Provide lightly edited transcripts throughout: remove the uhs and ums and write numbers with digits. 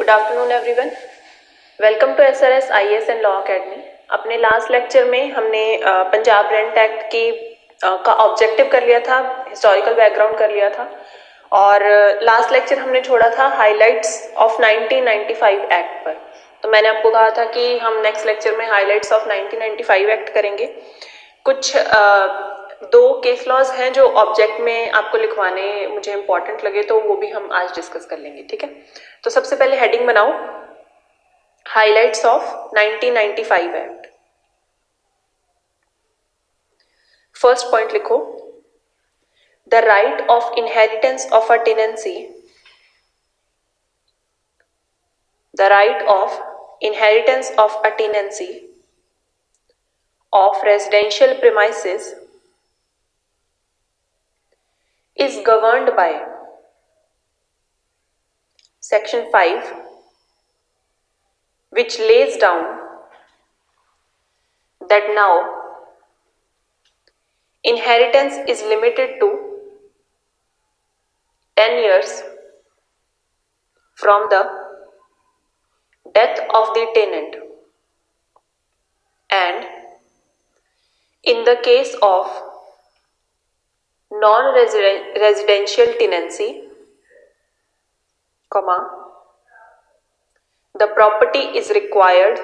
Good afternoon everyone, welcome to SRS IAS and law academy. अपने last lecture में हमने Punjab rent act की का ऑब्जेक्टिव कर लिया था, हिस्टोरिकल बैकग्राउंड कर लिया था और लास्ट लेक्चर हमने छोड़ा था हाइलाइट्स ऑफ 1995 एक्ट पर। तो मैंने आपको कहा था कि हम नेक्स्ट लेक्चर में हाइलाइट्स ऑफ 1995 एक्ट करेंगे। कुछ दो केस लॉज हैं जो ऑब्जेक्ट में आपको लिखवाने मुझे इंपॉर्टेंट लगे, तो वो भी हम आज डिस्कस कर लेंगे। ठीक है, तो सबसे पहले हेडिंग बनाओ, highlights of 1995 act. First point लिखो, the right of inheritance of a tenancy, the right of inheritance of a tenancy of residential premises is governed by Section 5, which lays down that now inheritance is limited to 10 years from the death of the tenant, and in the case of non-residential tenancy, the property is required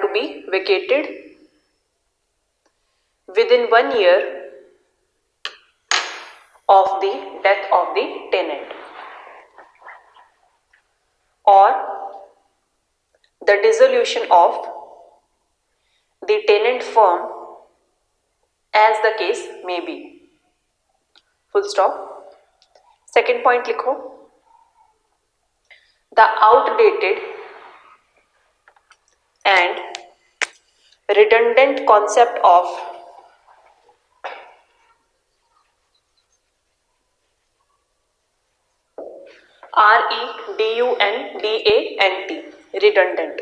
to be vacated within 1 year of the death of the tenant or the dissolution of the tenant firm, as the case may be. Full stop. Second point लिखो, the outdated and redundant concept of REDUNDANT, redundant,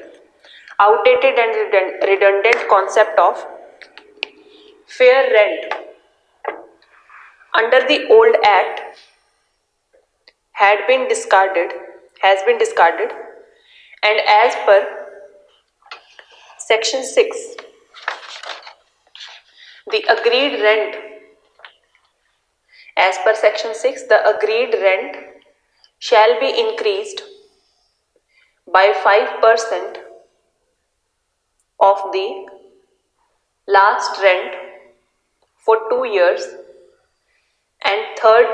outdated and redundant concept of fair rent under the old act has been discarded, and as per Section 6, the agreed rent, as per Section 6, the agreed rent shall be increased by 5% of the last rent for 2 years, and third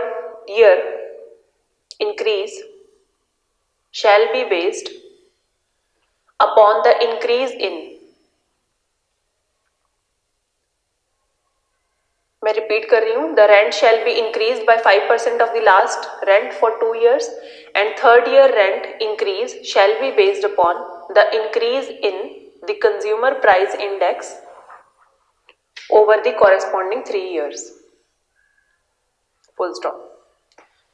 year increase shall be based upon the increase in, मैं repeat कर रही हूँ, the rent shall be increased by 5% of the last rent for 2 years, and third year rent increase shall be based upon the increase in the consumer price index over the corresponding 3 years. Full stop.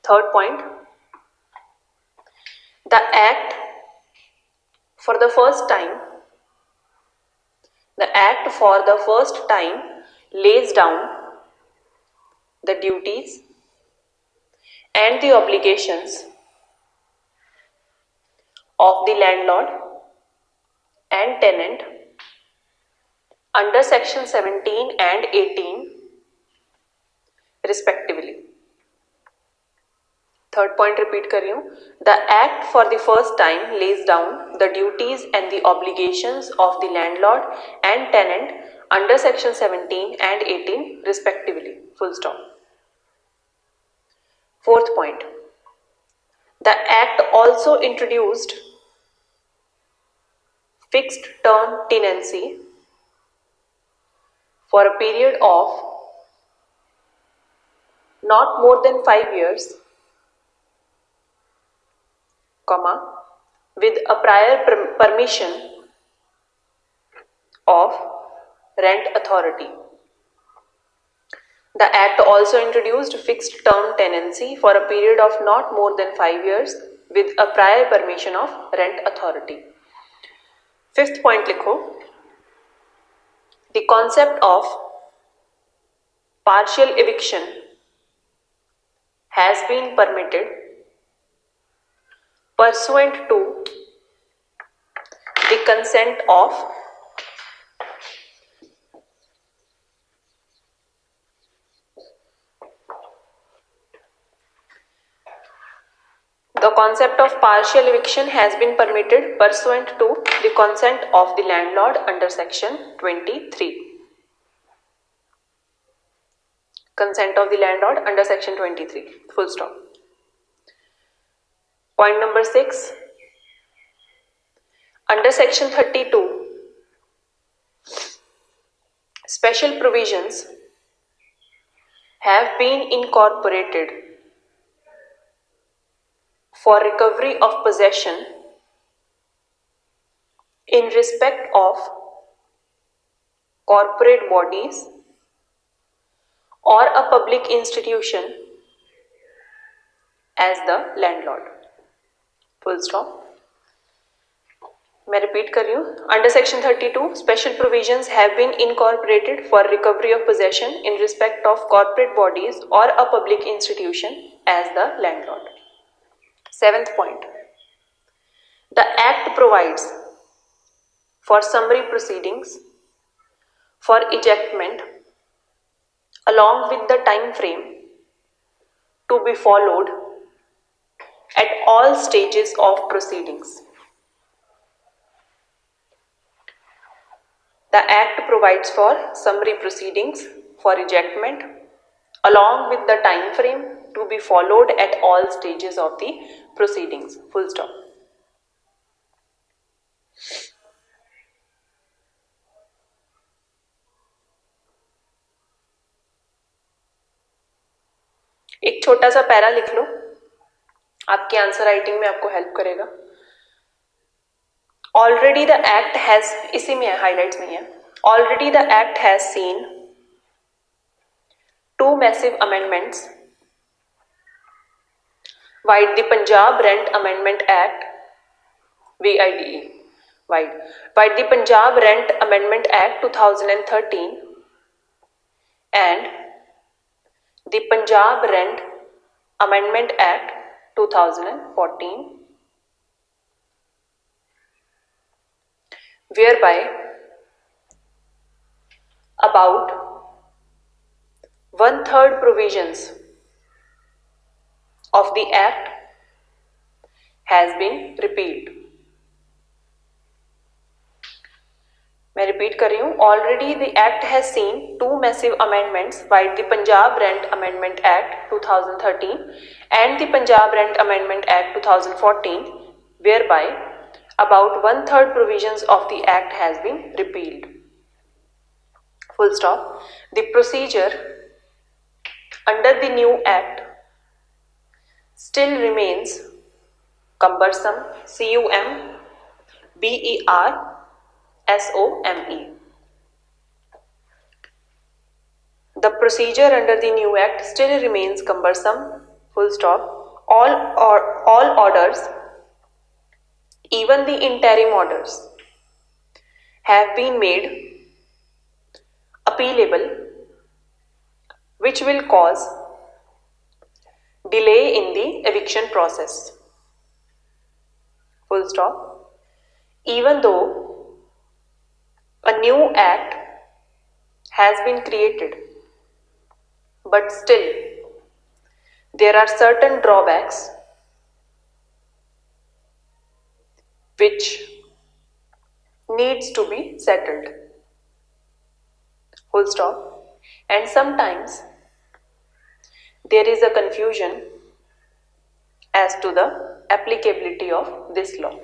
Third point, the act for the first time lays down the duties and the obligations of the landlord and tenant under Section 17 and 18 respectively. Third point repeat कर रही हूँ, the act for the first time lays down the duties and the obligations of the landlord and tenant under Section 17 and 18 respectively. Full stop. Fourth point, the act also introduced fixed term tenancy for a period of not more than 5 years, with a prior permission of rent authority. The act also introduced fixed term tenancy for a period of not more than 5 years with a prior permission of rent authority. Fifth point लिखो, the concept of partial eviction has been permitted pursuant to the consent of the concept of partial eviction has been permitted pursuant to the consent of the landlord under section 23. Consent of the landlord under section 23. Full stop. Point number 6. Under section 32, special provisions have been incorporated for recovery of possession in respect of corporate bodies or a public institution as the landlord. Full stop. मैं repeat कर रही हूँ. Under section 32 special provisions have been incorporated for recovery of possession in respect of corporate bodies और a public institution as the landlord. 7th point. The Act provides for summary proceedings for ejectment along with the time frame to be followed at all stages of proceedings. The Act provides for summary proceedings for ejectment along with the time frame to be followed at all stages of the proceedings. Full stop. एक छोटा सा para लिख लो, आपके answer writing में आपको help करेगा. Already the act has, इसी में है, हाईलाइट्स में है. Already the act has seen 2 massive amendments while the Punjab Rent Amendment Act VIDE while the Punjab Rent Amendment Act 2013 and the Punjab Rent Amendment Act 2014, whereby about 1/3 provisions of the Act has been repealed. मैं repeat कर रही हूँ. Already the act has seen 2 massive amendments by the Punjab Rent Amendment Act 2013 and the Punjab Rent Amendment Act 2014, whereby about 1/3 provisions of the Act has been repealed. Full stop. The procedure under the new Act still remains cumbersome, CUMBERSOME. The procedure under the new Act still remains cumbersome, full stop. All orders, even the interim orders, have been made appealable, which will cause delay in the eviction process. Full stop. Even though a new act has been created, but still there are certain drawbacks which needs to be settled. Full stop. And sometimes there is a confusion as to the applicability of this law.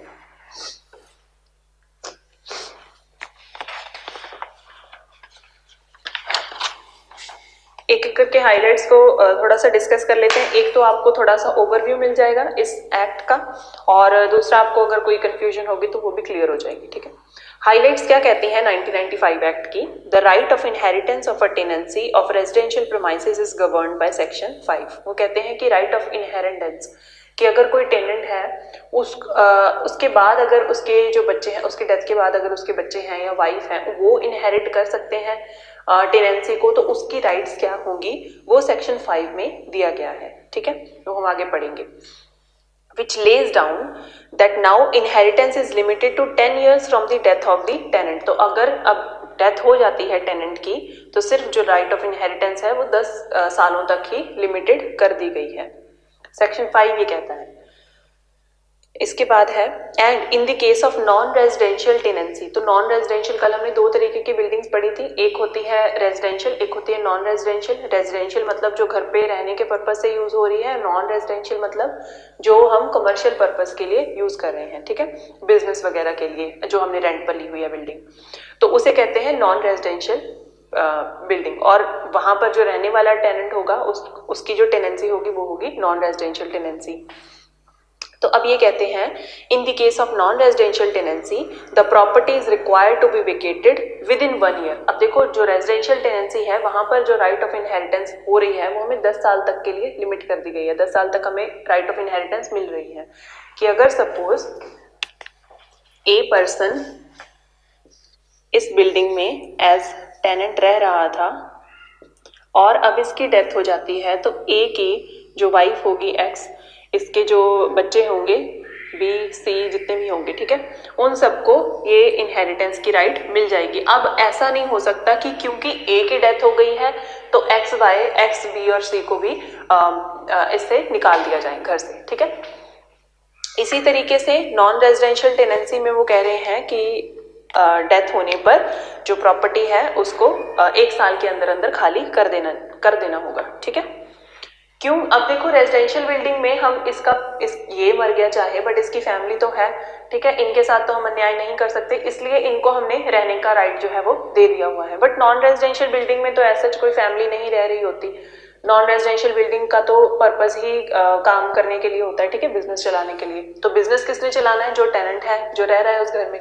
एक एक करके highlights को थोड़ा सा discuss कर लेते हैं. एक तो आपको थोड़ा सा ओवरव्यू मिल जाएगा इस एक्ट का, और दूसरा आपको अगर कोई कंफ्यूजन होगी तो वो भी क्लियर हो जाएगी. ठीक है. हाइलाइट्स क्या कहती हैं 1995 एक्ट की? The right of inheritance of a tenancy of residential premises is governed by section 5. वो कहते हैं कि राइट ऑफ इनहेरिटेंस, कि अगर कोई टेनेंट है उसके बाद अगर उसके जो बच्चे हैं, उसके डेथ के बाद अगर उसके बच्चे हैं या वाइफ हैं, वो इनहेरिट कर सकते हैं टेनेंसी को, तो उसकी राइट्स क्या होंगी वो सेक्शन 5 में दिया गया है. ठीक है, तो हम आगे पढ़ेंगे. which lays down that now inheritance is limited to 10 years from the death of the tenant. तो अगर अब डेथ हो जाती है टेनेंट की तो सिर्फ जो राइट ऑफ इनहेरिटेंस है वो 10 सालों तक ही लिमिटेड कर दी गई है। सेक्शन 5 ये कहता है। इसके बाद है and in the case of non residential tenancy. तो नॉन रेजिडेंशियल, कल हमने दो तरीके की बिल्डिंग्स पढ़ी थी, एक होती है रेजिडेंशियल, एक होती है नॉन रेजिडेंशियल। रेजिडेंशियल मतलब जो घर पे रहने के पर्पज से यूज हो रही है, नॉन रेजिडेंशियल मतलब जो हम कमर्शियल पर्पज के लिए यूज कर रहे हैं, ठीक है, बिजनेस वगैरह के लिए जो हमने रेंट पर ली हुई है बिल्डिंग, तो उसे कहते हैं नॉन रेजिडेंशियल बिल्डिंग। और वहां पर जो रहने वाला टेनेंट होगा उसकी जो टेनेंसी होगी वो होगी नॉन रेजिडेंशियल टेनेंसी। तो अब ये कहते हैं in the case of non residential tenancy the property is required to be vacated within 1 year. अब देखो जो रेजिडेंशियल टेनेंसी है वहां पर जो राइट ऑफ इनहेरिटेंस हो रही है वो हमें 10 साल तक के लिए लिमिट कर दी गई है। 10 साल तक हमें राइट ऑफ इनहेरिटेंस मिल रही है कि अगर सपोज ए पर्सन इस बिल्डिंग में एज टेनेंट रह रहा था और अब इसकी डेथ हो जाती है तो ए की जो वाइफ होगी एक्स, इसके जो बच्चे होंगे बी सी जितने भी होंगे, ठीक है, उन सबको ये इनहेरिटेंस की राइट मिल जाएगी। अब ऐसा नहीं हो सकता कि क्योंकि ए की डेथ हो गई है तो एक्स वाई एक्स बी और सी को भी इससे निकाल दिया जाए घर से, ठीक है। इसी तरीके से नॉन रेजिडेंशियल टेनेंसी में वो कह रहे हैं कि डेथ होने पर जो प्रॉपर्टी है उसको 1 साल के अंदर अंदर खाली कर देना होगा, ठीक है। क्यों? अब देखो रेजिडेंशियल बिल्डिंग में हम ये मर गया चाहे बट इसकी फैमिली तो है, ठीक है, इनके साथ तो हम अन्याय नहीं कर सकते, इसलिए इनको हमने रहने का राइट जो है वो दे दिया हुआ है। बट नॉन रेजिडेंशियल बिल्डिंग में तो ऐसा कोई फैमिली नहीं रह रही होती। नॉन रेजिडेंशियल बिल्डिंग का तो पर्पस ही काम करने के लिए होता है, ठीक है, बिजनेस चलाने के लिए। तो बिजनेस किसने चलाना है? जो टेनेंट है, जो रह रहा है उस घर में।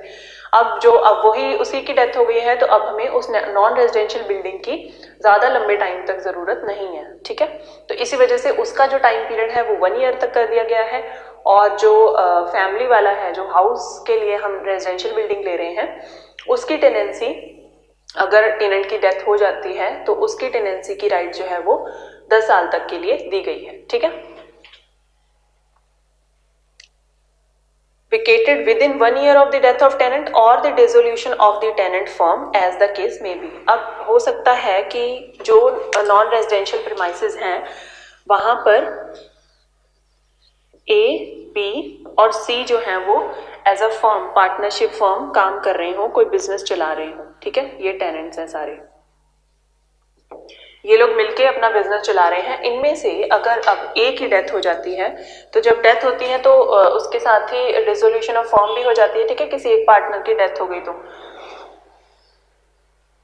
अब वही उसी की डेथ हो गई है तो अब हमें उस नॉन रेजिडेंशियल बिल्डिंग की ज्यादा लंबे टाइम तक जरूरत नहीं है, ठीक है। तो इसी वजह से उसका जो टाइम पीरियड है वो 1 ईयर तक कर दिया गया है। और जो फैमिली वाला है, जो हाउस के लिए हम रेजिडेंशियल बिल्डिंग ले रहे हैं, उसकी टेनेंसी अगर टेनेंट की डेथ हो जाती है तो उसकी टेनेंसी की राइट जो है वो 10 साल तक के लिए दी गई है, ठीक है। Vacated within 1 year of the death of tenant or the dissolution of the tenant firm as the case may be। अब हो सकता है कि जो नॉन रेजिडेंशियल प्रीमाइसेस हैं वहां पर ए बी और सी जो हैं वो as a firm, partnership firm काम कर रहे हो, कोई बिजनेस चला रहे हो, ठीक है। ये टेनेंट्स हैं सारे, ये लोग मिलके अपना बिजनेस चला रहे हैं। इनमें से अगर अब ए की डेथ हो जाती है तो जब डेथ होती है तो उसके साथ ही डिसोल्यूशन ऑफ फर्म भी हो जाती है, ठीक है। किसी एक पार्टनर की डेथ हो गई तो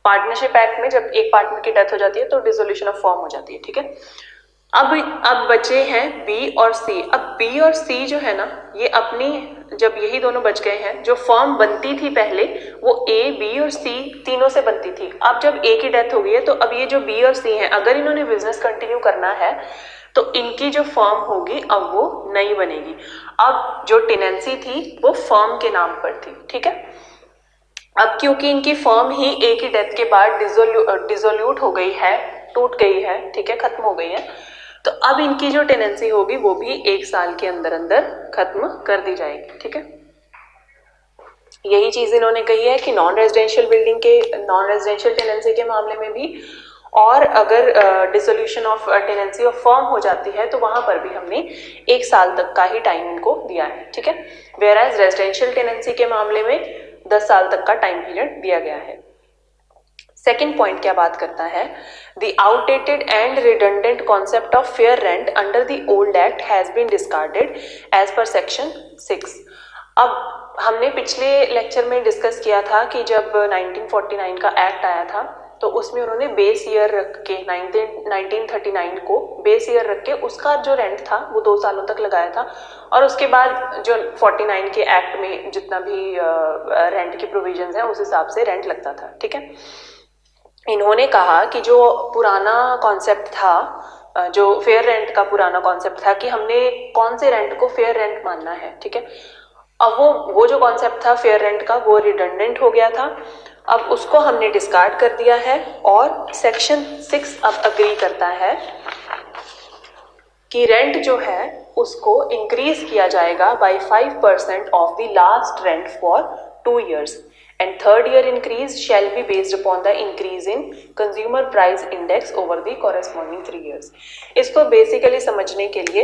पार्टनरशिप एक्ट में जब एक पार्टनर की डेथ हो जाती है तो डिसोल्यूशन ऑफ फर्म हो जाती है, ठीक है। अब बचे हैं बी और सी। अब बी और सी जो है ना, ये अपनी, जब यही दोनों बच गए हैं, जो फर्म बनती थी पहले वो ए बी और सी तीनों से बनती थी। अब जब ए की डेथ हो गई है तो अब ये जो बी और सी हैं, अगर इन्होंने बिजनेस कंटिन्यू करना है तो इनकी जो फर्म होगी अब वो नई बनेगी। अब जो टेनेंसी थी वो फर्म के नाम पर थी, ठीक है। अब क्योंकि इनकी फर्म ही ए की डेथ के बाद डिसोल्यूट हो गई है, टूट गई है, ठीक है, खत्म हो गई है, तो अब इनकी जो टेनेंसी होगी वो भी 1 साल के अंदर अंदर खत्म कर दी जाएगी, ठीक है। यही चीज इन्होंने कही है कि नॉन रेजिडेंशियल बिल्डिंग के, नॉन रेजिडेंशियल टेनेंसी के मामले में भी, और अगर dissolution of tenancy of firm हो जाती है तो वहां पर भी हमने 1 साल तक का ही टाइम इनको दिया है, ठीक है। वेयर एज रेजिडेंशियल टेनेंसी के मामले में 10 साल तक का टाइम पीरियड दिया गया है। सेकेंड पॉइंट क्या बात करता है? The outdated and redundant concept of fair rent under the old act has been discarded as per section 6। अब हमने पिछले लेक्चर में डिस्कस किया था कि जब 1949 का एक्ट आया था तो उसमें उन्होंने बेस ईयर रख के 1939 को बेस ईयर रख के उसका जो रेंट था वो 2 सालों तक लगाया था, और उसके बाद जो 49 के एक्ट में जितना भी रेंट की प्रोविजंस हैं उस हिसाब से रेंट लगता था, ठीक है। इन्होंने कहा कि जो पुराना कॉन्सेप्ट था, जो फेयर रेंट का पुराना कॉन्सेप्ट था कि हमने कौन से रेंट को फेयर रेंट मानना है, ठीक है। अब वो जो कॉन्सेप्ट था फेयर रेंट का वो रिडंडेंट हो गया था, अब उसको हमने डिस्कार्ड कर दिया है। और सेक्शन 6 अब अग्री करता है कि रेंट जो है उसको इंक्रीज किया जाएगा by 5% of the last rent for 2 years and third year increase shall be based upon the increase in consumer price index over the corresponding 3 years. इसको बेसिकली समझने के लिए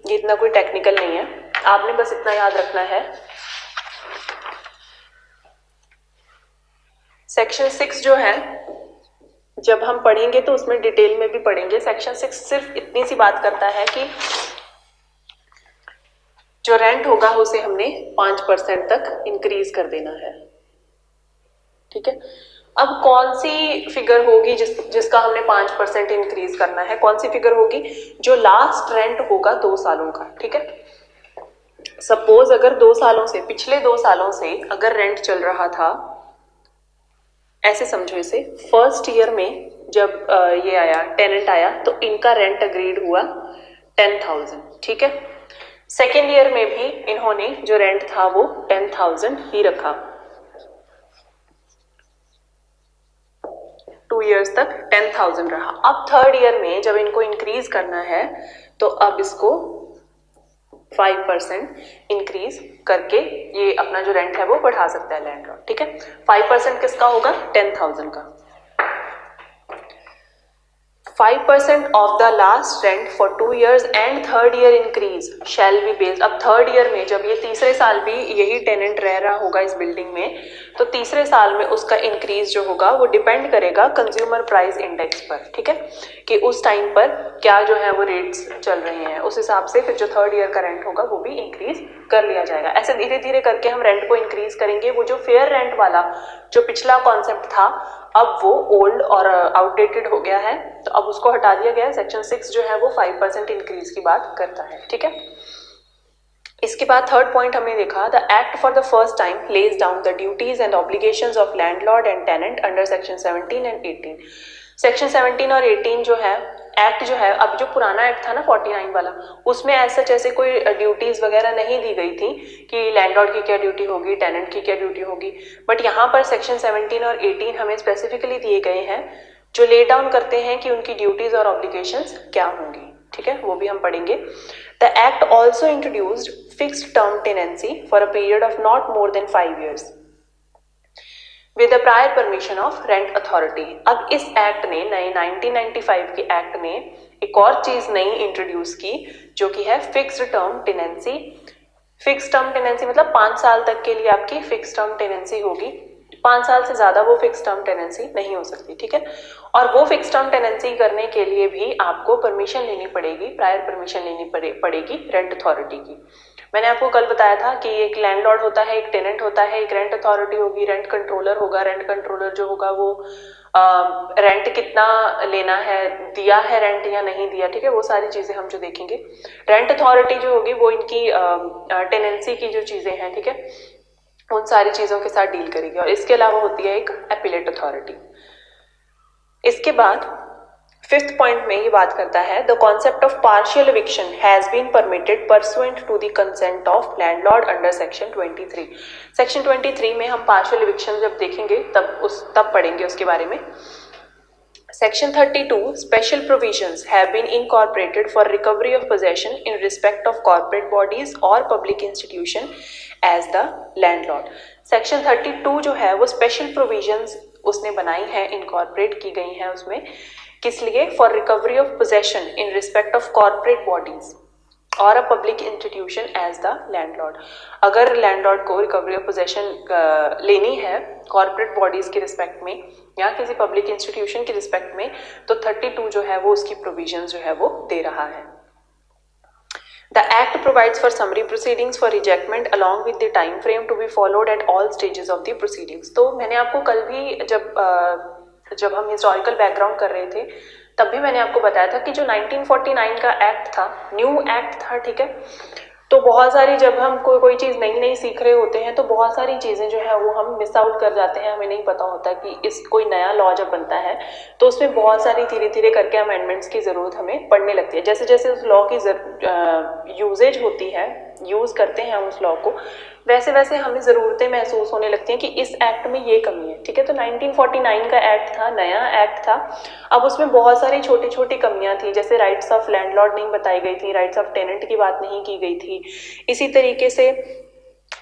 ये इतना कोई टेक्निकल नहीं है, आपने बस इतना याद रखना है सेक्शन 6 जो है जब हम पढ़ेंगे तो उसमें डिटेल में भी पढ़ेंगे। सेक्शन 6 सिर्फ इतनी सी बात करता है कि जो रेंट होगा उसे हमने 5% तक इंक्रीज कर देना है, ठीक है। अब कौन सी फिगर होगी जिसका हमने 5% इंक्रीज करना है, कौन सी फिगर होगी? जो लास्ट रेंट होगा 2 सालों का, ठीक है। सपोज अगर 2 सालों से, पिछले 2 सालों से अगर रेंट चल रहा था, ऐसे समझो इसे, फर्स्ट ईयर में जब ये आया, टेनेंट आया, तो इनका रेंट अग्रीड हुआ 10,000, ठीक है। सेकेंड ईयर में भी इन्होंने जो रेंट था वो 10,000 ही रखा, 2 years तक 10,000 रहा। अब थर्ड ईयर में जब इनको इंक्रीज करना है तो अब इसको 5% इंक्रीज करके ये अपना जो रेंट है वो बढ़ा सकता है लैंडलॉर्ड, ठीक है। 5% किसका होगा? 10,000 का। 5% of the last rent for 2 years and third year increase shall be based। अब थर्ड ईयर में जब ये तीसरे साल भी यही टेनेंट रह रहा होगा इस बिल्डिंग में, तो तीसरे साल में उसका इंक्रीज जो होगा वो डिपेंड करेगा कंज्यूमर प्राइस इंडेक्स पर, ठीक है, कि उस टाइम पर क्या जो है वो रेट्स चल रहे हैं, उस हिसाब से फिर जो थर्ड ईयर का रेंट होगा वो भी इंक्रीज कर लिया जाएगा। ऐसे धीरे धीरे करके हम रेंट को इंक्रीज करेंगे। वो जो फेयर रेंट वाला जो पिछला कॉन्सेप्ट था अब वो ओल्ड और आउटडेटेड हो गया है, तो अब उसको हटा दिया गया है। सेक्शन 6 जो है वो 5% इंक्रीज की बात करता है, ठीक है। इसके बाद थर्ड पॉइंट हमने देखा, the act for the first time lays down the duties and obligations of landlord and tenant under section 17 and 18। Section 17 और 18 जो है एक्ट जो है, अब जो पुराना एक्ट था ना 49 वाला, उसमें ऐसा जैसे कोई ड्यूटीज वगैरह नहीं दी गई थी कि लैंडलॉर्ड की क्या ड्यूटी होगी, टेनेंट की क्या ड्यूटी होगी, बट यहाँ पर सेक्शन 17 और 18 हमें स्पेसिफिकली दिए गए हैं जो ले डाउन करते हैं कि उनकी ड्यूटीज और ऑब्लिगेशंस क्या होंगी, ठीक है, वो भी हम पढ़ेंगे। The act also introduced fixed term tenancy for a period of not more than 5 years with the prior permission of rent authority. अब इस एक्ट ने, नए 1995 के एक्ट ने एक और चीज नई इंट्रोड्यूस की जो कि है fixed term tenancy. Fixed term tenancy मतलब 5 साल तक के लिए आपकी फिक्स्ड टर्म टेनेंसी होगी, 5 साल से ज्यादा वो फिक्स्ड टर्म टेनेंसी नहीं हो सकती, ठीक है। और वो फिक्स्ड टर्म टेनेंसी करने के लिए भी आपको परमिशन लेनी पड़ेगी, प्रायर परमिशन लेनी पड़ेगी रेंट अथॉरिटी की। मैंने आपको कल बताया था कि एक लैंडलॉर्ड होता है, एक टेनेंट होता है, एक रेंट अथॉरिटी होगी, रेंट कंट्रोलर होगा। रेंट कंट्रोलर जो होगा वो रेंट कितना लेना है, दिया है रेंट या नहीं दिया, ठीक है, वो सारी चीजें हम जो देखेंगे। रेंट अथॉरिटी जो होगी वो इनकी टेनेंसी की जो चीजें हैं, ठीक है, उन सारी चीजों के साथ डील करेगी। और इसके अलावा होती है एक अपीलेट अथॉरिटी। इसके बाद फिफ्थ पॉइंट में ये बात करता है, the concept of partial eviction has been permitted pursuant to the consent of landlord under section 23। Section 23 में हम पार्शियल eviction जब देखेंगे तब पढ़ेंगे उसके बारे में। Section 32 special provisions have been incorporated for recovery of possession in respect of corporate bodies or public institution as the landlord। Section 32 जो है वो special provisions उसने बनाई है, incorporate की गई हैं उसमें, किस लिए? For recovery of possession in respect of corporate bodies और a public institution as the landlord। अगर लैंडलॉर्ड को रिकवरी ऑफ पोजेशन लेनी है कॉर्पोरेट बॉडीज के रिस्पेक्ट में या किसी पब्लिक इंस्टीट्यूशन के रिस्पेक्ट में, तो 32 जो है वो उसकी प्रोविजन जो है वो दे रहा है। The Act provides for summary proceedings for rejectment along with the time frame to be followed at all stages of the proceedings। तो मैंने आपको कल भी जब हम हिस्टोरिकल बैकग्राउंड कर रहे थे तब भी मैंने आपको बताया था कि जो 1949 का एक्ट था, न्यू एक्ट था, ठीक है, तो बहुत सारी जब हम कोई चीज़ नई सीख रहे होते हैं तो बहुत सारी चीज़ें जो है वो हम मिस आउट कर जाते हैं। हमें नहीं पता होता कि इस कोई नया लॉ जब बनता है तो उसमें बहुत सारी धीरे धीरे करके अमेंडमेंट्स की ज़रूरत हमें पड़ने लगती है। जैसे जैसे उस लॉ की यूजेज होती है, यूज़ करते हैं हम उस लॉ को, वैसे वैसे हमें ज़रूरतें महसूस होने लगती हैं कि इस एक्ट में ये कमी है, ठीक है। तो 1949 का एक्ट था, नया एक्ट था, अब उसमें बहुत सारी छोटी छोटी कमियां थी, जैसे राइट्स ऑफ लैंडलॉर्ड नहीं बताई गई थी, राइट्स ऑफ टेनेंट की बात नहीं की गई थी, इसी तरीके से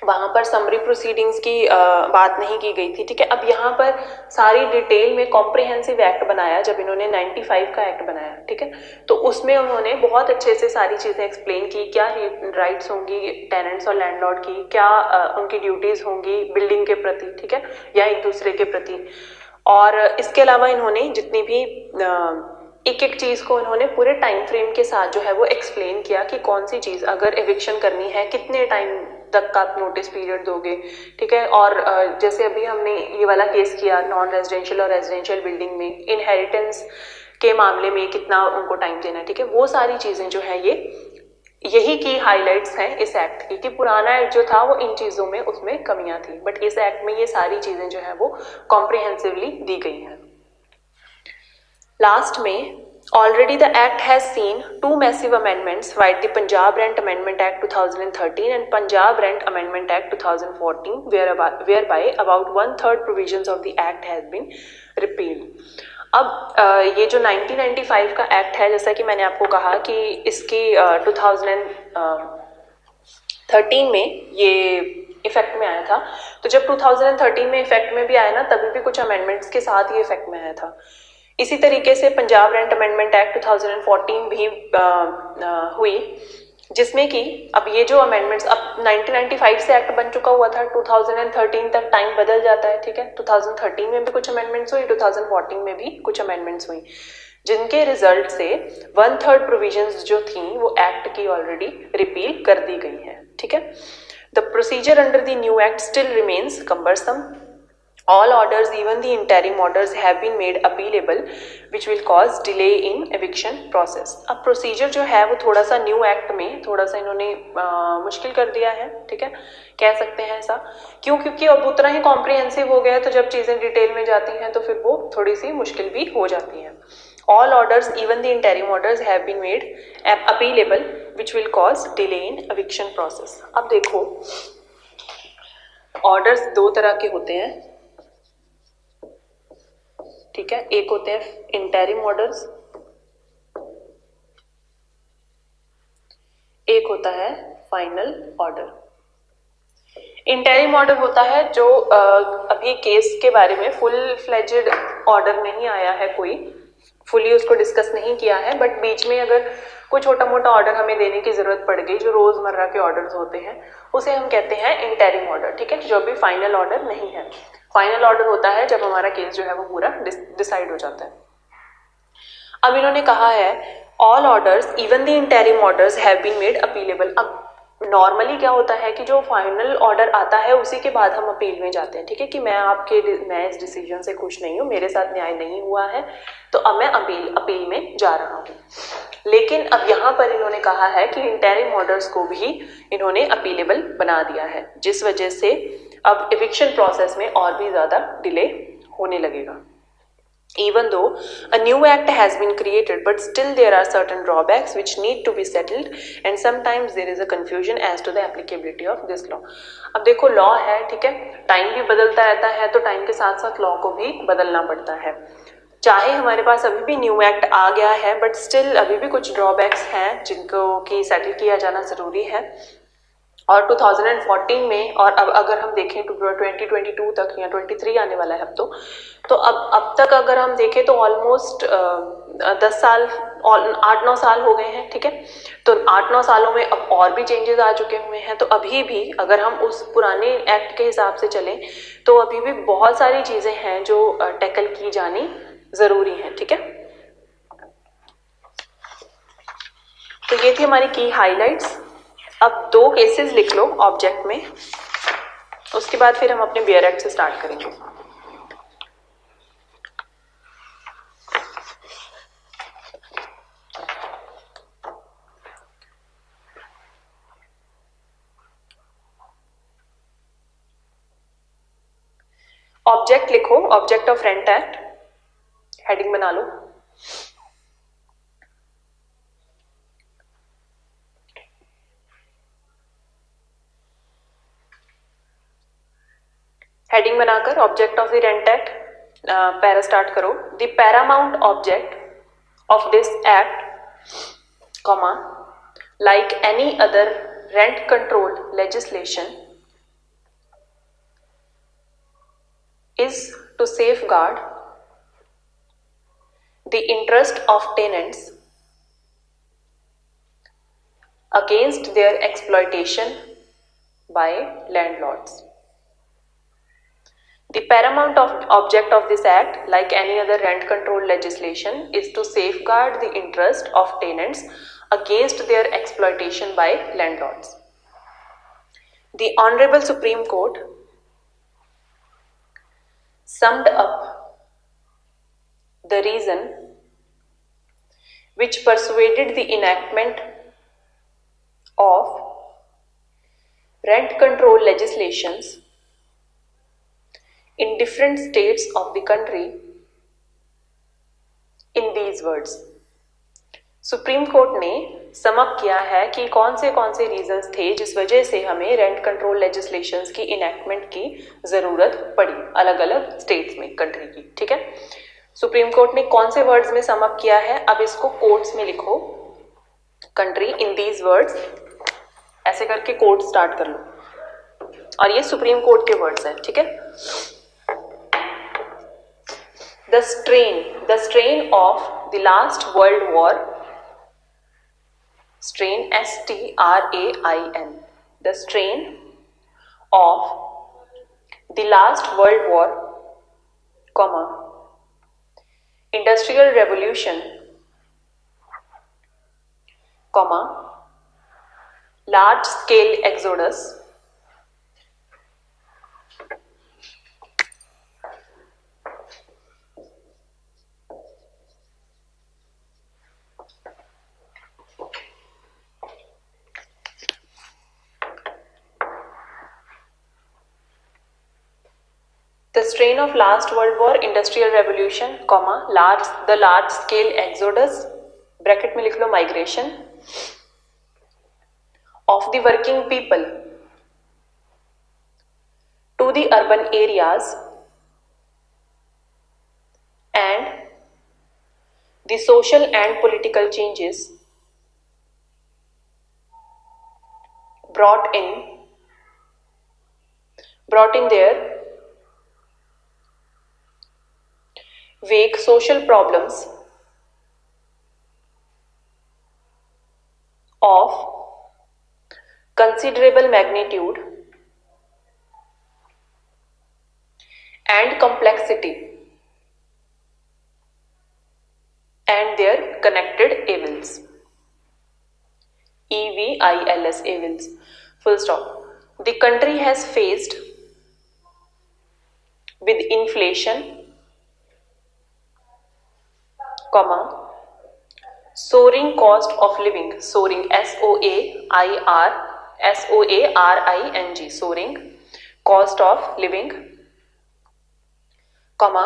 वहाँ पर समरी प्रोसीडिंग्स की बात नहीं की गई थी, ठीक है। अब यहाँ पर सारी डिटेल में कॉम्प्रिहेंसिव एक्ट बनाया जब इन्होंने 95 का एक्ट बनाया, ठीक है। तो उसमें उन्होंने बहुत अच्छे से सारी चीज़ें एक्सप्लेन की, क्या राइट्स होंगी टेनेंट्स और लैंडलॉर्ड की, क्या उनकी ड्यूटीज़ होंगी बिल्डिंग के प्रति, ठीक है, या एक दूसरे के प्रति। और इसके अलावा इन्होंने जितनी भी एक एक चीज़ को इन्होंने पूरे टाइम फ्रेम के साथ जो है वो एक्सप्लेन किया कि कौन सी चीज़ अगर एविक्शन करनी है कितने टाइम तक का आप नोटिस पीरियड दोगे, ठीक है। और जैसे अभी हमने ये वाला केस किया नॉन रेजिडेंशियल और रेजिडेंशियल बिल्डिंग में इनहेरिटेंस के मामले में कितना उनको टाइम देना है, ठीक है। वो सारी चीज़ें जो है ये यही की हाइलाइट्स हैं इस एक्ट की, कि पुराना एक्ट जो था वो इन चीज़ों में उसमें कमियां थी, बट इस एक्ट में ये सारी चीज़ें जो है वो कॉम्प्रिहेंसिवली दी गई हैं। लास्ट में already the act has seen two massive amendments, like the Punjab Rent Amendment Act 2013 and Punjab Rent Amendment Act 2014, whereby about 1/3 provisions of the act has been repealed. अब ये जो 1995 का एक्ट है, जैसा कि मैंने आपको कहा कि इसकी 2013 में ये इफेक्ट में आया था, तो जब 2013 में इफेक्ट में भी आया ना, तभी भी कुछ अमेंडमेंट्स के साथ ये इफेक्ट में आया था। इसी तरीके से पंजाब रेंट अमेंडमेंट एक्ट 2014 भी हुई, जिसमें कि अब ये जो अमेंडमेंट्स, अब 1995 से एक्ट बन चुका हुआ था, 2013 तक टाइम बदल जाता है, ठीक है। 2013 में भी कुछ अमेंडमेंट्स हुई, 2014 में भी कुछ अमेंडमेंट्स हुई, जिनके रिजल्ट से 1/3 प्रोविजंस जो थी वो एक्ट की ऑलरेडी रिपील कर दी गई हैं, ठीक है। The procedure under the new act still remains cumbersome. All orders, even the interim orders, have been made appealable, which will cause delay in eviction process. अब प्रोसीजर जो है वो थोड़ा सा न्यू एक्ट में थोड़ा सा इन्होंने मुश्किल कर दिया है, ठीक है, कह सकते हैं ऐसा। क्यों? क्योंकि अब उतना ही कॉम्प्रिहेंसिव हो गया है, तो जब चीज़ें डिटेल में जाती हैं तो फिर वो थोड़ी सी मुश्किल भी हो जाती हैं। All orders, even the interim orders, have been made appealable, which will cause delay in eviction process. अब देखो, ऑर्डर्स दो तरह के होते हैं, ठीक है। एक होते हैं इंटरिम ऑर्डर्स, एक होता है फाइनल ऑर्डर। इंटरिम ऑर्डर होता है जो अभी केस के बारे में फुल फ्लेजेड ऑर्डर नहीं आया है, कोई फुली उसको डिस्कस नहीं किया है, बट बीच में अगर कोई छोटा मोटा ऑर्डर हमें देने की जरूरत पड़ गई, जो रोजमर्रा के ऑर्डर्स होते हैं, उसे हम कहते हैं इंटरिम ऑर्डर, ठीक है, जो अभी फाइनल ऑर्डर नहीं है। फाइनल ऑर्डर होता है जब हमारा केस जो है वो पूरा डिसाइड हो जाता है। अब इन्होंने कहा है all orders even the interim orders have been made appealable. अब नॉर्मली क्या होता है कि जो फाइनल ऑर्डर आता है उसी के बाद हम अपील में जाते हैं, ठीक है, कि मैं इस डिसीजन से खुश नहीं हूँ, मेरे साथ न्याय नहीं हुआ है, तो अब मैं अपील में जा रहा हूँ। लेकिन अब यहाँ पर इन्होंने कहा है कि इंटरिम ऑर्डर्स को भी इन्होंने अपीलेबल बना दिया है, जिस वजह से अब एविक्शन प्रोसेस में और भी ज़्यादा डिले होने लगेगा। Even though a new act has been created, but still there are certain drawbacks which need to be settled, and sometimes there is a confusion as to the applicability of this law. अब देखो law है, ठीक है, time भी बदलता रहता है, तो टाइम के साथ साथ लॉ को भी बदलना पड़ता है। चाहे हमारे पास अभी भी न्यू एक्ट आ गया है, बट स्टिल अभी भी कुछ ड्रॉबैक्स हैं जिनको कि सेटल किया जाना ज़रूरी है। और 2014 में, और अब अगर हम देखें 2022 तक या 23 आने वाला है अब तो अब तक अगर हम देखें तो ऑलमोस्ट 10 साल, 8-9 साल हो गए हैं, ठीक है। तो 8-9 सालों में अब और भी चेंजेस आ चुके हुए हैं, तो अभी भी अगर हम उस पुराने एक्ट के हिसाब से चलें तो अभी भी बहुत सारी चीज़ें हैं जो टैकल की जानी ज़रूरी हैं, ठीक है। तो ये थी हमारी की हाइलाइट्स। अब 2 केसेस लिख लो ऑब्जेक्ट में, उसके बाद फिर हम अपने बियर एक्ट से स्टार्ट करेंगे। ऑब्जेक्ट लिखो, object of rent act, heading बना लो। हेडिंग बनाकर object of the rent act para start करो. The paramount object of this act comma like any other rent control legislation is to safeguard the interest of tenants against their exploitation by landlords. The paramount object of this act, like any other rent control legislation, is to safeguard the interest of tenants against their exploitation by landlords. The Honorable Supreme Court summed up the reason which persuaded the enactment of rent control legislations in different states of the country in these words. Supreme court ने sum up किया है कि कौन से reasons थे जिस वजह से हमें रेंट कंट्रोल लेजिस्लेशंस की इनैक्टमेंट की जरूरत पड़ी अलग अलग स्टेट्स में कंट्री की. ठीक है, सुप्रीम कोर्ट ने कौन से वर्ड्स में समअप किया है. अब इसको कोट्स में लिखो, कंट्री इन दीज वर्ड्स, ऐसे करके कोट स्टार्ट कर लो. और ये सुप्रीम कोर्ट के वर्ड्स हैं. ठीक है. The strain of the last World War, strain STRAIN, the strain of the last World War, comma, Industrial Revolution, comma, large scale exodus, the strain of last World War, Industrial Revolution, comma, the large scale exodus, bracket में लिख लो migration of the working people to the urban areas and the social and political changes brought in their wake social problems of considerable magnitude and complexity and their connected evils. EVILS, evils, full stop. The country has faced with inflation, comma, soaring cost of living, soaring SOARING, soaring cost of living, comma,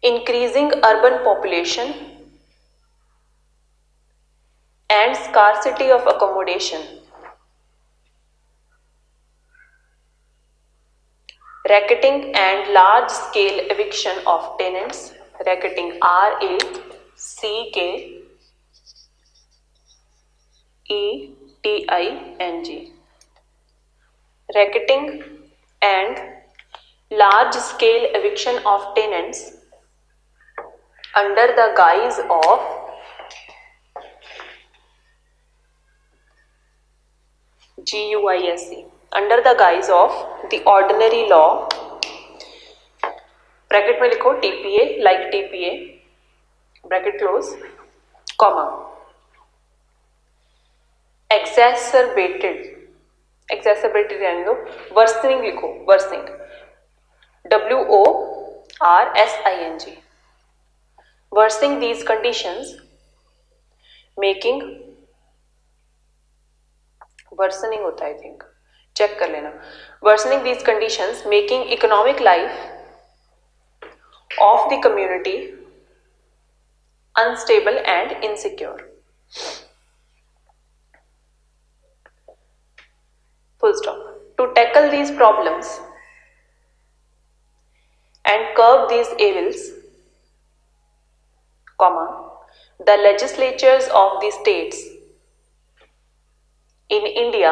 increasing urban population and scarcity of accommodation, racketing and large scale eviction of tenants, racketing RACKETING, racketing and large scale eviction of tenants under the guise of GUISE, under the guise of the ordinary law, bracket में लिखो TPA, like TPA, bracket close, comma, exacerbated रहने दो, worsening लिखो, worsening, WORSING, worsening these conditions, making, worsening होता है, I think, check कर लेना, worsening these conditions, making economic life of the community unstable and insecure. Full stop. To tackle these problems, and curb these evils, comma, the legislatures of the states in India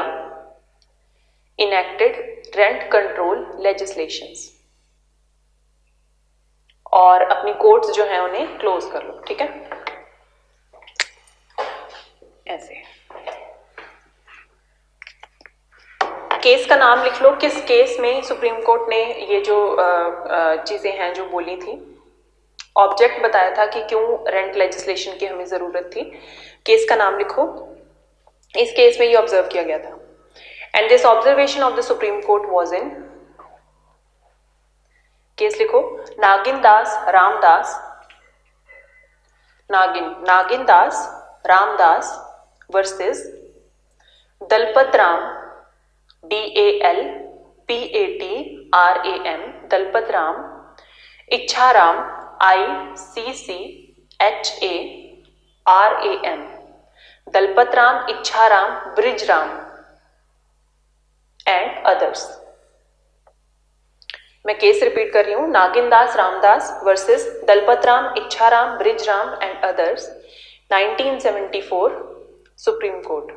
enacted rent control legislations. और अपनी quotes जो है उन्हें close कर लो, ठीक है, ऐसे। Case का नाम लिख लो, किस केस में सुप्रीम कोर्ट ने ये जो चीजें हैं जो बोली थी। ऑब्जेक्ट बताया था कि क्यों रेंट लेजिस्लेशन की हमें जरूरत थी। केस का नाम लिखो, इस केस में ये ऑब्जर्व किया गया था। And this observation of the supreme court was in, case लिखो, Nagindas Ramdas, Nagindas Ramdas versus Dalpat Ram DALPATRAM, Dalpat Ram, Ichharam ICCHARAM, Dalpat Ram, Ichharam, Brijram and others. मैं केस रिपीट कर रही हूं, Nagindas Ramdas versus Dalpat Ram, Ichharam, Brijram and others, 1974 supreme court.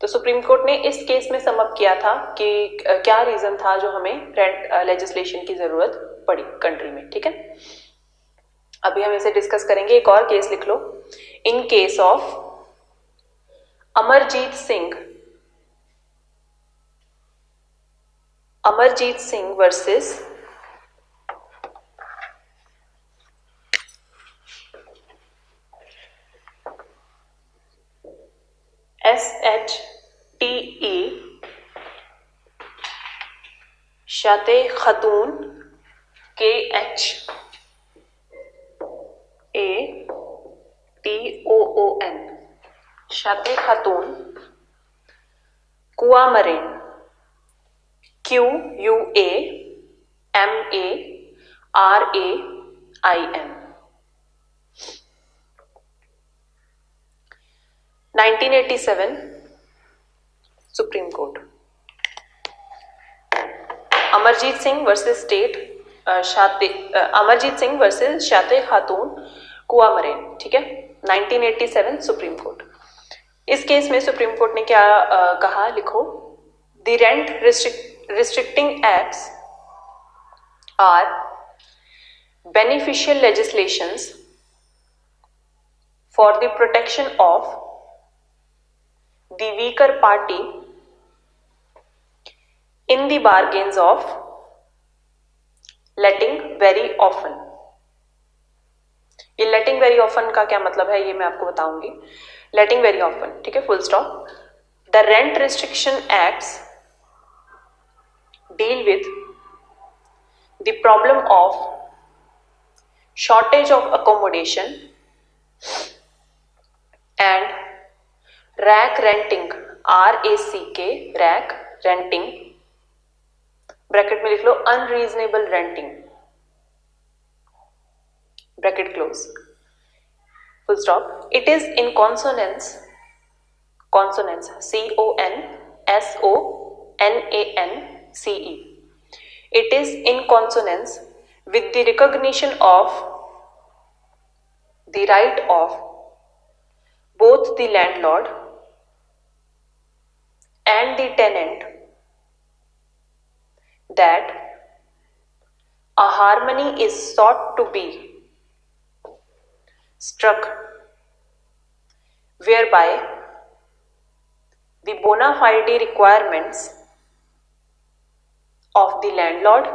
तो सुप्रीम कोर्ट ने इस केस में समअप किया था कि क्या रीजन था जो हमें रेंट लेजिस्लेशन की जरूरत पड़ी कंट्री में, ठीक है। अभी हम इसे डिस्कस करेंगे। एक और केस लिख लो, in case of Amarjit Singh versus SHTE Shate Khatoon KHATOON Shate Khatoon Quamarain QUAMARAIN 1987 supreme court. Amarjit Singh versus Shate Khatoon Quamarain, ठीक है, 1987 सुप्रीम कोर्ट। इस केस में सुप्रीम कोर्ट ने क्या कहा, लिखो, the rent restricting acts are beneficial legislations for the protection of the weaker party in the bargains of letting very often। ये letting very often का क्या मतलब है ये मैं आपको बताऊंगी। letting very often, ठीक है, full stop। The rent restriction acts deal with the problem of shortage of accommodation and rack renting, RACK, rack renting, bracket में लिख लो unreasonable renting, bracket close, full stop. It is in consonance CONSONANCE, it is in consonance with the recognition of the right of both the landlord and the tenant that a harmony is sought to be struck whereby the bona fide requirements of the landlord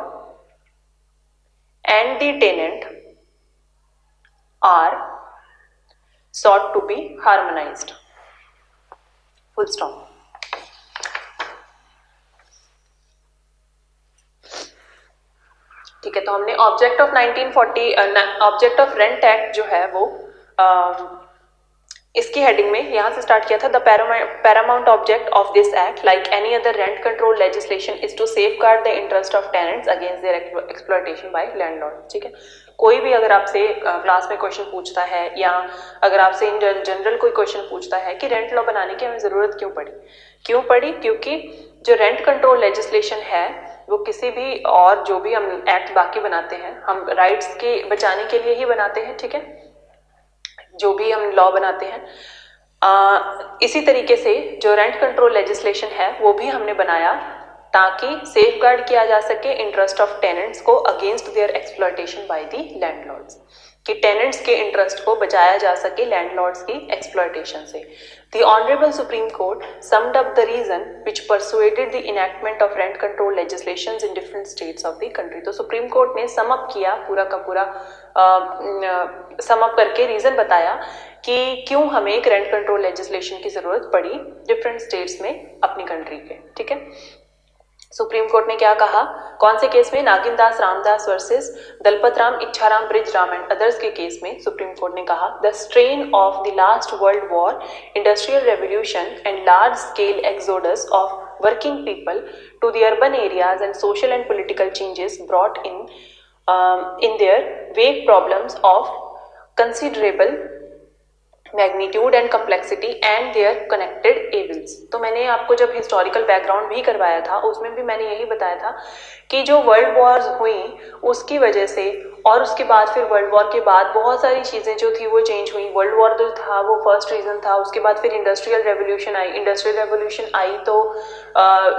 and the tenant are sought to be harmonized, full stop। ठीक है, तो हमने object of 1940 object of rent act जो है वो इसकी heading में यहाँ से स्टार्ट किया था। The paramount object of this act like any other rent control legislation is to safeguard the interest of tenants against their exploitation by landlord, ठीक है। कोई भी अगर आपसे क्लास में क्वेश्चन पूछता है या अगर आपसे इन जनरल कोई क्वेश्चन पूछता है कि रेंट लॉ बनाने की हमें ज़रूरत क्यों पड़ी, क्योंकि जो रेंट कंट्रोल लेजिस्लेशन है वो किसी भी और जो भी हम एक्ट बाकी बनाते हैं हम राइट्स के बचाने के लिए ही बनाते हैं, ठीक है, जो भी हम लॉ बनाते हैं। इसी तरीके से जो रेंट कंट्रोल लेजिस्लेशन है वो भी हमने बनाया ताकि सेफगार्ड किया जा सके इंटरेस्ट ऑफ टेनेंट्स को against their exploitation by the landlords, कि टेनेंट्स के इंटरेस्ट को बचाया जा सके लैंडलॉर्ड्स की एक्सप्लॉयटेशन से। The Honorable Supreme Court summed up the reason which persuaded the enactment of rent control legislations in different states of the country। तो supreme court ने सम अप किया पूरा का पूरा सम अप करके रीजन बताया कि क्यों हमें एक रेंट कंट्रोल लेजिस्लेशन की जरूरत पड़ी डिफरेंट स्टेट्स में अपनी कंट्री के, ठीक है। सुप्रीम कोर्ट ने क्या कहा, कौन से केस में, Nagin Das Ramdas versus Dalpat Ram Ichharam Brijram and others के केस में सुप्रीम कोर्ट ने कहा the strain of the last world war, industrial revolution and large scale exodus of working people to the urban areas and social and political changes brought in their vague problems of considerable magnitude and complexity and their connected evils. तो मैंने आपको जब historical background भी करवाया था उसमें भी मैंने यही बताया था कि जो वर्ल्ड वॉर्स हुई उसकी वजह से और उसके बाद फिर वर्ल्ड वॉर के बाद बहुत सारी चीज़ें जो थी वो चेंज हुई। वर्ल्ड वॉर जो था वो फर्स्ट रीज़न था, उसके बाद फिर इंडस्ट्रियल रेवोल्यूशन आई। इंडस्ट्रियल रेवोल्यूशन आई तो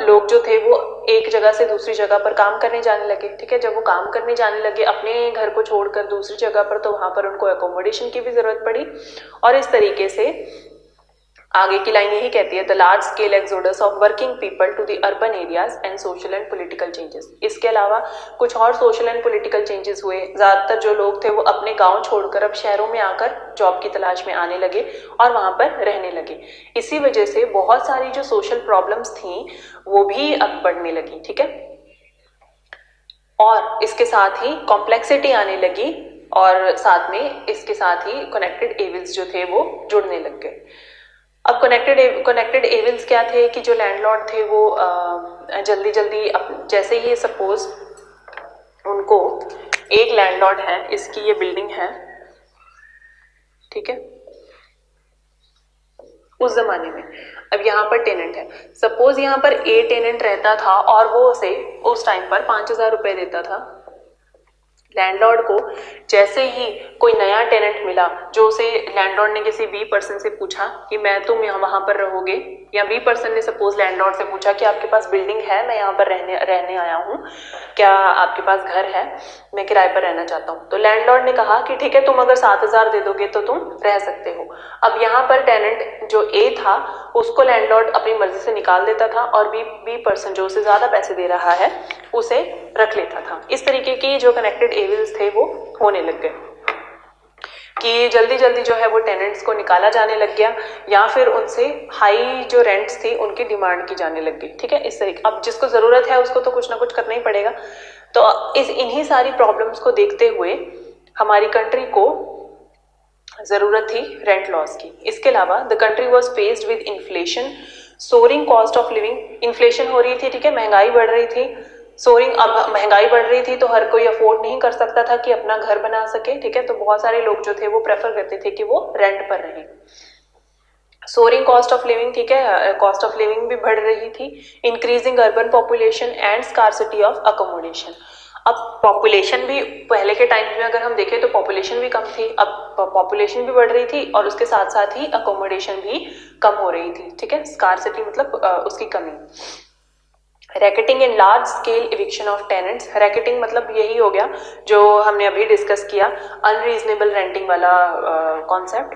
लोग जो थे वो एक जगह से दूसरी जगह पर काम करने जाने लगे, ठीक है। जब वो काम करने जाने लगे अपने घर को छोड़कर दूसरी जगह पर, तो वहाँ पर उनको एकोमोडेशन की भी ज़रूरत पड़ी। और इस तरीके से आगे की लाइन यही कहती है, the large scale exodus of working people to the urban areas and social and political changes. इसके अलावा कुछ और सोशल एंड पॉलिटिकल चेंजेस हुए। ज़्यादातर जो लोग थे वो अपने गांव छोड़कर अब शहरों में आकर जॉब की तलाश में आने लगे और वहां पर रहने लगे। इसी वजह से बहुत सारी जो सोशल प्रॉब्लम्स थी वो भी अब बढ़ने लगी, ठीक है। और इसके साथ ही कॉम्प्लेक्सिटी आने लगी और साथ में इसके साथ ही कनेक्टेड एविल्स जो थे वो जुड़ने लग गए। अब कनेक्टेड एविल्स क्या थे कि जो लैंडलॉर्ड थे वो जल्दी जल्दी जैसे ही सपोज उनको एक लैंडलॉर्ड है, इसकी ये बिल्डिंग है, ठीक है, उस जमाने में। अब यहाँ पर टेनेंट है, सपोज यहाँ पर ए टेनेंट रहता था और वो उसे उस टाइम पर 5,000 रुपए देता था। लैंडलॉर्ड को जैसे ही कोई नया टेनेंट मिला, जो उसे लैंडलॉर्ड ने किसी बी पर्सन से पूछा कि मैं तुम वहां पर रहोगे, या बी पर्सन ने सपोज लैंडलॉर्ड से पूछा कि आपके पास बिल्डिंग है, मैं यहाँ पर रहने आया हूँ, क्या आपके पास घर है, मैं किराए पर रहना चाहता हूँ। तो लैंडलॉर्ड ने कहा कि ठीक है, तुम अगर 7,000 दे दोगे तो तुम रह सकते हो। अब यहाँ पर टेनेंट जो ए था उसको लैंडलॉर्ड अपनी मर्जी से निकाल देता था और बी पर्सन जो उसे ज्यादा पैसे दे रहा है उसे रख लेता था। इस तरीके की जो कनेक्टेड एविल्स थे वो होने लग गए कि जल्दी जल्दी जो है वो टेनेंट्स को निकाला जाने लग गया या फिर उनसे हाई जो रेंट्स थी उनकी डिमांड की जाने लग गई, ठीक है। इस तरीके अब जिसको जरूरत है उसको तो कुछ ना कुछ करना ही पड़ेगा। तो इन्हीं सारी प्रॉब्लम्स को देखते हुए हमारी कंट्री को जरूरत थी रेंट लॉस की। इसके अलावा the country was faced with inflation, soaring cost of living, inflation हो रही थी, ठीक है, महंगाई बढ़ रही थी, सोरिंग, अब महंगाई बढ़ रही थी तो हर कोई अफोर्ड नहीं कर सकता था कि अपना घर बना सके, ठीक है। तो बहुत सारे लोग जो थे वो प्रेफर करते थे कि वो रेंट पर रहें। सोरिंग कॉस्ट ऑफ लिविंग, ठीक है, कॉस्ट ऑफ लिविंग भी बढ़ रही थी। Increasing urban population and scarcity of accommodation. अब पॉपुलेशन भी पहले के टाइम में अगर हम देखें तो पॉपुलेशन भी कम थी, अब पॉपुलेशन भी बढ़ रही थी और उसके साथ साथ ही अकोमोडेशन भी कम हो रही थी, ठीक है। स्कार्सिटी मतलब उसकी कमी। Racketing in large scale eviction of tenants. Racketing मतलब यही हो गया जो हमने अभी डिस्कस किया, अनरीजनेबल रेंटिंग वाला concept.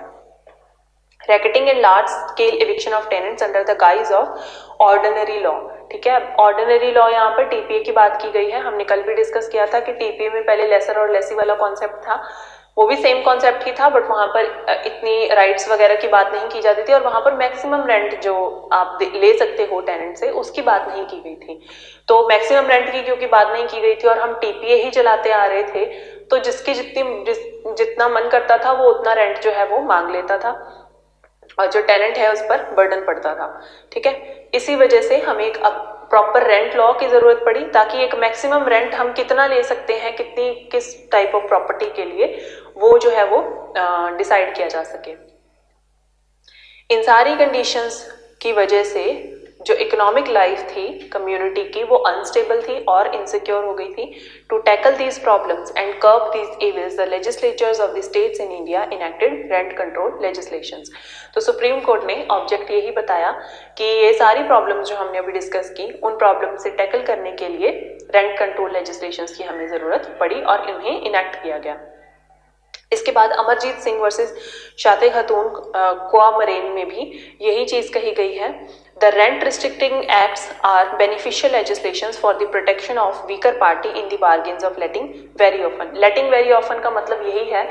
Racketing in large scale eviction of tenants under the guise of ordinary law, ठीक है। ऑर्डिनरी लॉ यहाँ पर टीपीए की बात की गई है। हमने कल भी डिस्कस किया था कि टीपीए में पहले लेसर और लेसी वाला कॉन्सेप्ट था, वो भी सेम कॉन्सेप्ट ही था, बट वहां पर इतनी राइट्स वगैरह की बात नहीं की जाती थी और वहां पर मैक्सिमम रेंट जो आप ले सकते हो टेनेंट से उसकी बात नहीं की गई थी। तो मैक्सिमम रेंट की क्योंकि बात नहीं की गई थी और हम टीपीए ही चलाते आ रहे थे, तो जिसकी जितना मन करता था वो उतना रेंट जो है वो मांग लेता था और जो टेनेंट है उस पर बर्डन पड़ता था, ठीक है। इसी वजह से हमें एक प्रॉपर रेंट लॉ की जरूरत पड़ी ताकि एक मैक्सिमम रेंट हम कितना ले सकते हैं, किस टाइप ऑफ प्रॉपर्टी के लिए, वो जो है वो डिसाइड किया जा सके। इन सारी कंडीशंस की वजह से जो इकोनॉमिक लाइफ थी कम्युनिटी की वो अनस्टेबल थी और इनसिक्योर हो गई थी। To tackle these problems and curb these evils the legislatures of the states in India enacted rent control legislations. तो सुप्रीम कोर्ट ने ऑब्जेक्ट यही बताया कि ये सारी प्रॉब्लम्स जो हमने अभी डिस्कस की उन प्रॉब्लम से टैकल करने के लिए रेंट कंट्रोल लेजिस्लेशंस की हमें ज़रूरत पड़ी और इन्हें इनेक्ट किया गया। इसके बाद अमरजीत सिंह वर्सेस शाते खातून क्वामरेन में भी यही चीज़ कही गई है। The rent restricting acts are beneficial legislations for the protection of weaker party in the bargains of letting very often. Letting very often का मतलब यही है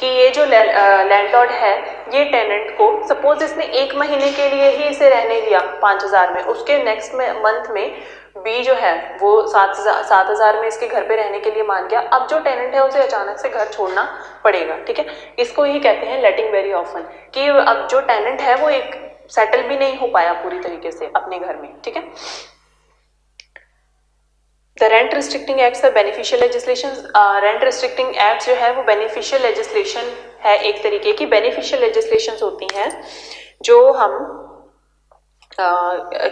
कि ये जो लैंडलॉर्ड है ये टेनेंट को सपोज इसने 1 महीने के लिए ही इसे रहने दिया 5,000 में, उसके नेक्स्ट मंथ में बी जो है वो 7,000 में इसके घर पे रहने के लिए मान गया। अब जो टेनेंट है उसे अचानक से घर छोड़ना पड़ेगा, ठीक है। इसको ही कहते हैं लेटिंग वेरी ऑफन, कि अब जो टेनेंट है वो एक सेटल भी नहीं हो पाया पूरी तरीके से अपने घर में, ठीक है। The rent restricting acts are beneficial legislation. Rent restricting act जो है वो बेनिफिशियल लेजिस्लेशन है, एक तरीके की बेनिफिशियल लेजिस्लेशन होती हैं जो हम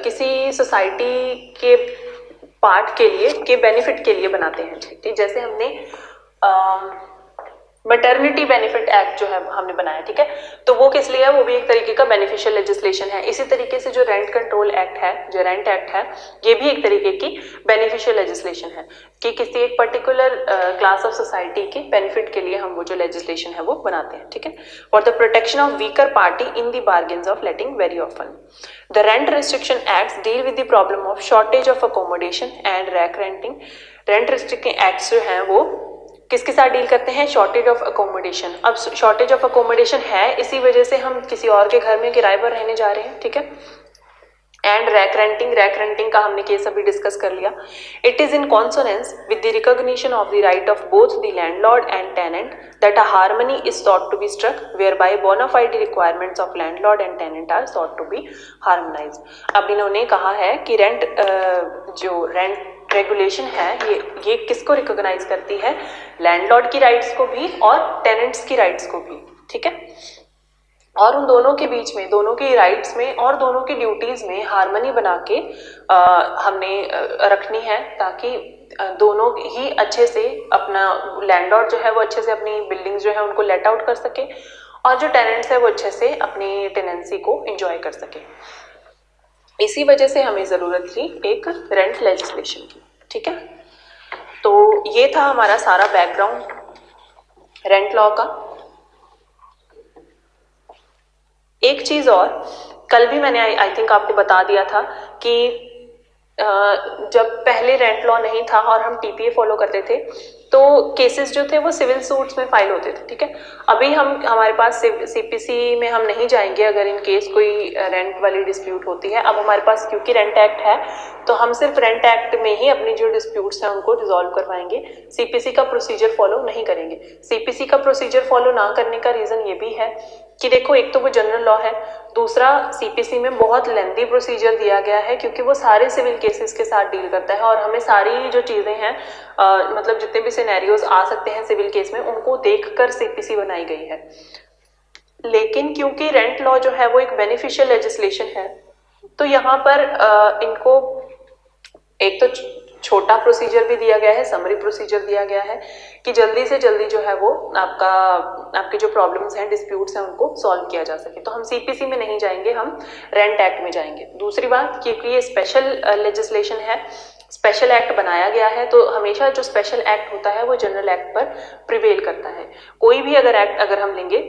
किसी सोसाइटी के पार्ट के लिए के बेनिफिट के लिए बनाते हैं, ठीक। जैसे हमने मैटरनिटी बेनिफिट एक्ट जो है हमने बनाया, ठीक है, तो वो किस लिए है, वो भी एक तरीके का बेनिफिशियल लेजिस्लेशन है। इसी तरीके से जो रेंट कंट्रोल एक्ट है, जो रेंट एक्ट है, ये भी एक तरीके की बेनिफिशियल लेजिस्लेशन है कि किसी एक पर्टिकुलर क्लास ऑफ सोसाइटी के बेनिफिट के लिए हम वो जो लेजिस्लेशन है वो बनाते हैं, ठीक है। For the protection of weaker party in the bargains of letting very often. The rent restriction acts deal with the problem of shortage of accommodation and rack renting. Rent restricting acts जो हैं वो किसके साथ deal करते हैं, shortage of accommodation. अब shortage of accommodation है, इसी वजह से हम किसी और के घर में किराए पर रहने जा रहे हैं, ठीक है। एंड रैक रेंटिंग का हमने केस अभी डिस्कस कर लिया। It is in consonance with the recognition of the right of both the landlord and tenant that a harmony is sought to be struck whereby bona fide requirements of landlord and tenant are sought to be harmonised. अब इन्होंने कहा है कि जो rent regulation है ये किसको recognise करती है, लैंडलॉर्ड की राइट्स को भी और टेनेंट्स की राइट्स को भी, ठीक है। और उन दोनों के बीच में, दोनों की राइट्स में और दोनों की ड्यूटीज में हार्मनी बना के हमने रखनी है, ताकि दोनों ही अच्छे से अपना लैंडलॉर्ड जो है वो अच्छे से अपनी बिल्डिंग्स जो है उनको लेट आउट कर सके और जो टेनेंट्स है वो अच्छे से अपनी टेनेंसी को एंजॉय कर सके। इसी वजह से हमें ज़रूरत थी एक रेंट लेजिस्लेशन की, ठीक है। तो ये था हमारा सारा बैकग्राउंड रेंट लॉ का। एक चीज़ और, कल भी मैंने आई थिंक आपको बता दिया था कि जब पहले रेंट लॉ नहीं था और हम टीपीए फॉलो करते थे तो केसेस जो थे वो सिविल सूट्स में फाइल होते थे, ठीक है। अभी हमारे पास सीपीसी में हम नहीं जाएंगे अगर इन केस कोई रेंट वाली डिस्प्यूट होती है। अब हमारे पास क्योंकि रेंट एक्ट है तो हम सिर्फ रेंट एक्ट में ही अपनी जो डिस्प्यूट्स हैं उनको रिजॉल्व करवाएंगे, सीपीसी का प्रोसीजर फॉलो नहीं करेंगे। सीपीसी का प्रोसीजर फॉलो ना करने का रीज़न ये भी है कि देखो, एक तो वो जनरल लॉ है, दूसरा सीपीसी में बहुत लेंथी प्रोसीजर दिया गया है क्योंकि वो सारे सिविल केसेस के साथ डील करता है और हमें सारी जो चीज़ें हैं मतलब जितने भी सिनेरियोज आ सकते हैं सिविल केस में उनको देखकर सीपीसी बनाई गई है। लेकिन क्योंकि रेंट लॉ जो है वो एक बेनिफिशियल लेजिस्लेशन है तो यहाँ पर इनको एक तो छोटा प्रोसीजर भी दिया गया है, समरी प्रोसीजर दिया गया है कि जल्दी से जल्दी जो है वो आपके जो प्रॉब्लम्स हैं, डिस्प्यूट्स हैं, उनको सॉल्व किया जा सके। तो हम सीपीसी में नहीं जाएंगे, हम रेंट एक्ट में जाएंगे। दूसरी बात, क्योंकि ये स्पेशल लेजिस्लेशन है, स्पेशल एक्ट बनाया गया है, तो हमेशा जो स्पेशल एक्ट होता है वो जनरल एक्ट पर प्रिवेल करता है। कोई भी अगर हम लेंगे,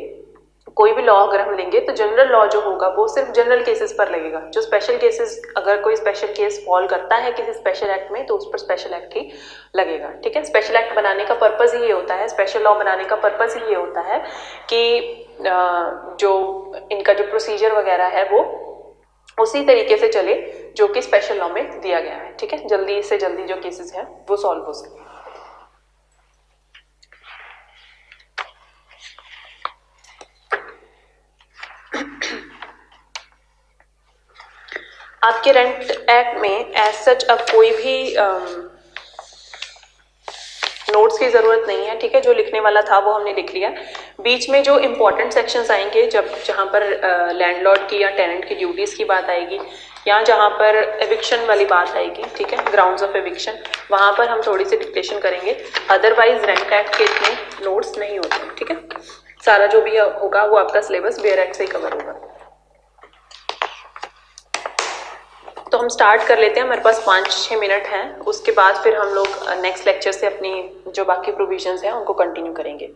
कोई भी लॉ अगर हम लेंगे तो जनरल लॉ जो होगा वो सिर्फ जनरल केसेस पर लगेगा। जो स्पेशल केसेस, अगर कोई स्पेशल केस फॉल करता है किसी स्पेशल एक्ट में तो उस पर स्पेशल एक्ट ही लगेगा, ठीक है। स्पेशल एक्ट बनाने का पर्पज़ ही ये होता है, स्पेशल लॉ बनाने का पर्पज़ ही ये होता है कि जो इनका जो प्रोसीजर वगैरह है वो उसी तरीके से चले जो कि स्पेशल लॉ में दिया गया है, ठीक है। जल्दी से जल्दी जो केसेस हैं वो सॉल्व हो सके। आपके रेंट एक्ट में एज सच अब कोई भी नोट्स की ज़रूरत नहीं है, ठीक है। जो लिखने वाला था वो हमने लिख लिया। बीच में जो इम्पोर्टेंट सेक्शंस आएंगे जहाँ पर लैंडलॉर्ड की या टेनेंट की ड्यूटीज़ की बात आएगी यहाँ जहाँ पर एविक्शन वाली बात आएगी, ठीक है, ग्राउंड्स ऑफ एविक्शन, वहाँ पर हम थोड़ी सी डिक्टेशन करेंगे, अदरवाइज रेंट एक्ट के इतने नोट्स नहीं होते, ठीक है। सारा जो भी होगा वो आपका सिलेबस बेयर एक्ट से ही कवर होगा। तो हम स्टार्ट कर लेते हैं, हमारे पास 5-6 मिनट हैं, उसके बाद फिर हम लोग नेक्स्ट लेक्चर से अपनी जो बाकी प्रोविजंस हैं उनको कंटिन्यू करेंगे।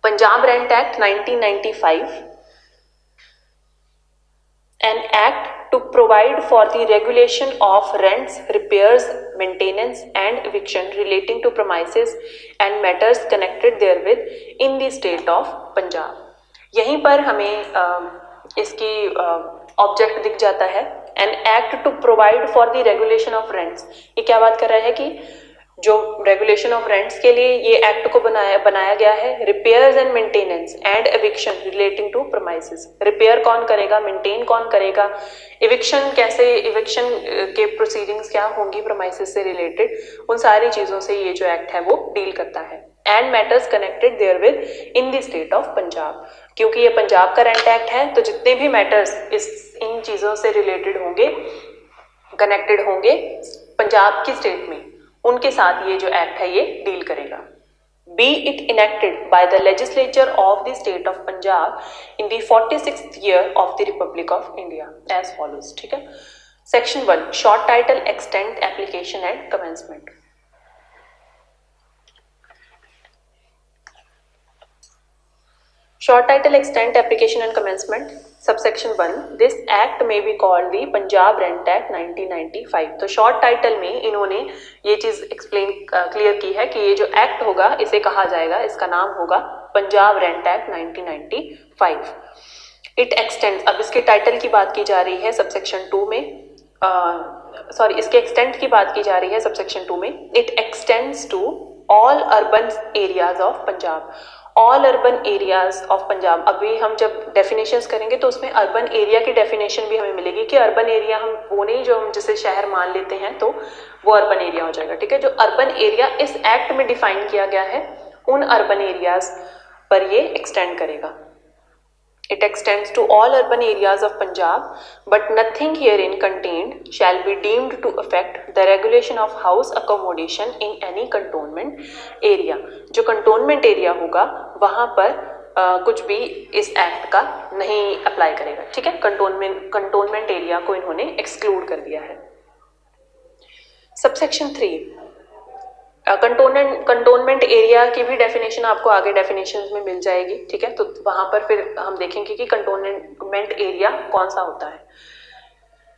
Punjab rent act 1995, an act to provide for the regulation of rents, repairs, maintenance and eviction relating to premises and matters connected therewith in the state of Punjab। यहीं पर हमें इसकी ऑब्जेक्ट दिख जाता है, an act to provide for the regulation of rents. ये क्या बात कर रहा है कि जो रेगुलेशन ऑफ रेंट्स के लिए ये एक्ट को बनाया गया है, repairs and maintenance and eviction relating to premises. Repair कौन करेगा, मेंटेन कौन करेगा, एविक्शन कैसे, एविक्शन के प्रोसीडिंग्स क्या होंगी प्रीमाइसेस से रिलेटेड, उन सारी चीजों से ये जो एक्ट है वो डील करता है। And matters connected therewith in the state of Punjab, क्योंकि ये पंजाब का रेंट एक्ट है तो जितने भी मैटर्स इन चीजों से रिलेटेड होंगे, कनेक्टेड होंगे पंजाब की स्टेट में, उनके साथ ये जो एक्ट है ये डील करेगा। Be it enacted by the legislature of the state of Punjab in the 46th year of the republic of India as follows, ठीक है। Section 1, short title, extent, application and commencement. Short title, extent, application and commencement. Subsection 1, this act may be called the Punjab Rent Act 1995। तो short title में इन्होंने ये चीज explain clear की है कि ये जो एक्ट होगा इसे कहा जाएगा, इसका नाम होगा Punjab rent act 1995। It extend, अब इसके टाइटल की बात की जा रही है सबसेक्शन 2 में, सॉरी इसके एक्सटेंट की बात की जा रही है सबसेक्शन 2 में। It extends to all urban areas of Punjab, all urban areas of Punjab. अभी हम जब डेफिनेशंस करेंगे तो उसमें अर्बन एरिया की डेफिनेशन भी हमें मिलेगी कि अर्बन एरिया हम वो नहीं जो हम जिसे शहर मान लेते हैं तो वो अर्बन एरिया हो जाएगा, ठीक है। जो अर्बन एरिया इस एक्ट में डिफाइन किया गया है उन अर्बन एरियाज पर ये एक्सटेंड करेगा। It extends to all urban areas of Punjab, but nothing herein contained shall be deemed to affect the regulation of house accommodation in any cantonment area। जो cantonment area होगा वहाँ पर कुछ भी इस एक्ट का नहीं अप्लाई करेगा, ठीक है। cantonment area को इन्होंने एक्सक्लूड कर दिया है। सबसेक्शन 3, कंटोनमेंट एरिया की भी डेफिनेशन आपको आगे डेफिनेशन में मिल जाएगी, ठीक है। तो वहां पर फिर हम देखेंगे कि कंटोनमेंट एरिया कौन सा होता है।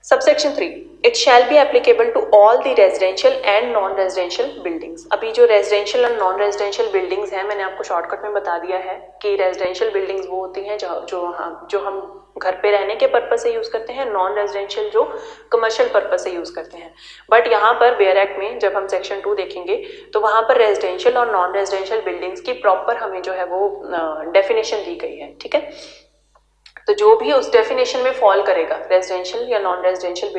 Subsection 3, it shall be applicable to all the residential and non residential buildings. अभी जो रेजिडेंशियल और नॉन रेजिडेंशियल बिल्डिंग्स हैं मैंने आपको शॉर्टकट में बता दिया है कि रेजिडेंशियल बिल्डिंग्स वो होती हैं जो हम घर पे रहने के पर्पज से यूज करते हैं, नॉन रेजिडेंशियल जो कमर्शियल पर्पज से यूज करते हैं। बट यहाँ पर बेयर एक्ट में जब हम सेक्शन 2 देखेंगे तो वहाँ पर रेजिडेंशियल और नॉन रेजिडेंशियल बिल्डिंग्स की प्रॉपर हमें जो है वो डेफिनेशन दी गई है, ठीक है। तो जो भी उस डेफिनेशन में फॉल करेगा, रेजिडेंशियल या नॉन रेजिडेंशियल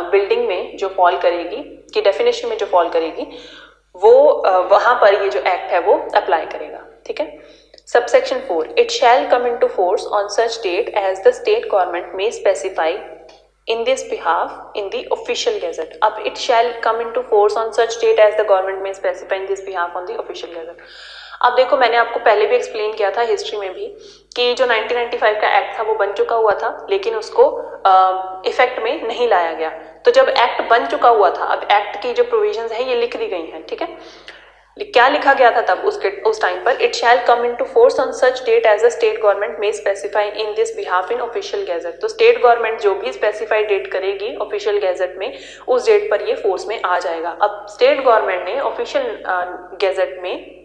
बिल्डिंग में जो फॉल करेगी, की डेफिनेशन में जो फॉल करेगी, वो वहां पर ये जो एक्ट है वो अप्लाई करेगा, ठीक है। Subsection 4, it shall come into force on such date as the state government may specify in this behalf in the official gazette। अब it shall come into force on such date as the government may specify in this behalf on the official gazette। अब देखो मैंने आपको पहले भी explain किया था history में भी कि जो 1995 का एक्ट था वो बन चुका हुआ था लेकिन उसको इफेक्ट में नहीं लाया गया। तो जब एक्ट बन चुका हुआ था, अब एक्ट की जो प्रोविजंस है ये लिख दी गई हैं, ठीक है। क्या लिखा गया था तब उस टाइम पर, it shall come into force on such date as the state government may specify in this behalf in official gazette. तो स्टेट गवर्नमेंट जो भी स्पेसिफाइड डेट करेगी ऑफिशियल गैजेट में, उस डेट पर ये फोर्स में आ जाएगा। अब स्टेट गवर्नमेंट ने ऑफिशियल गैजेट में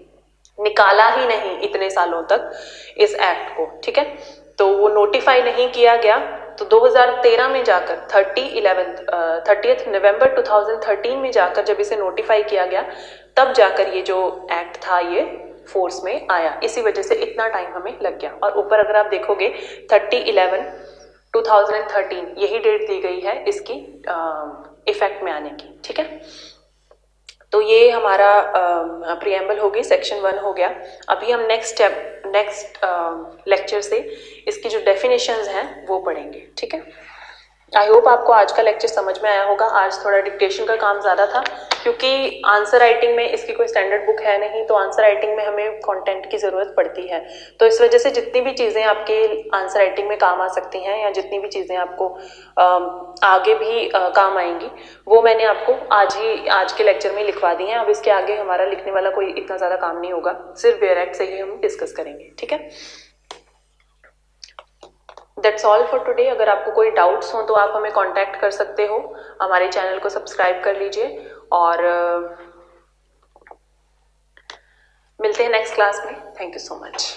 निकाला ही नहीं इतने सालों तक इस एक्ट को, ठीक है। तो वो नोटिफाई नहीं किया गया, तो 2013 में जाकर 30 नवंबर 2013 में जाकर जब इसे नोटिफाई किया गया तब जाकर ये जो एक्ट था ये फोर्स में आया। इसी वजह से इतना टाइम हमें लग गया। और ऊपर अगर आप देखोगे 30/11/2013 यही डेट दी गई है इसकी इफेक्ट में आने की, ठीक है। तो ये हमारा प्रीएम्बल होगी, सेक्शन 1 हो गया। अभी हम नेक्स्ट लेक्चर से इसकी जो डेफिनेशंस हैं वो पढ़ेंगे, ठीक है। आई होप आपको आज का लेक्चर समझ में आया होगा। आज थोड़ा डिक्टेशन का काम ज़्यादा था क्योंकि आंसर राइटिंग में इसकी कोई स्टैंडर्ड बुक है नहीं, तो आंसर राइटिंग में हमें कंटेंट की ज़रूरत पड़ती है। तो इस वजह से जितनी भी चीज़ें आपके आंसर राइटिंग में काम आ सकती हैं या जितनी भी चीज़ें आपको आगे भी काम आएंगी वो मैंने आपको आज के लेक्चर में लिखवा दी हैं। अब इसके आगे हमारा लिखने वाला कोई इतना ज़्यादा काम नहीं होगा, सिर्फ वेयर एक्ट से ही हम डिस्कस करेंगे। ठीक है, दैट्स ऑल फॉर टुडे। अगर आपको कोई डाउट्स हो तो आप हमें कांटेक्ट कर सकते हो। हमारे चैनल को सब्सक्राइब कर लीजिए और मिलते हैं नेक्स्ट क्लास में। Thank you so much.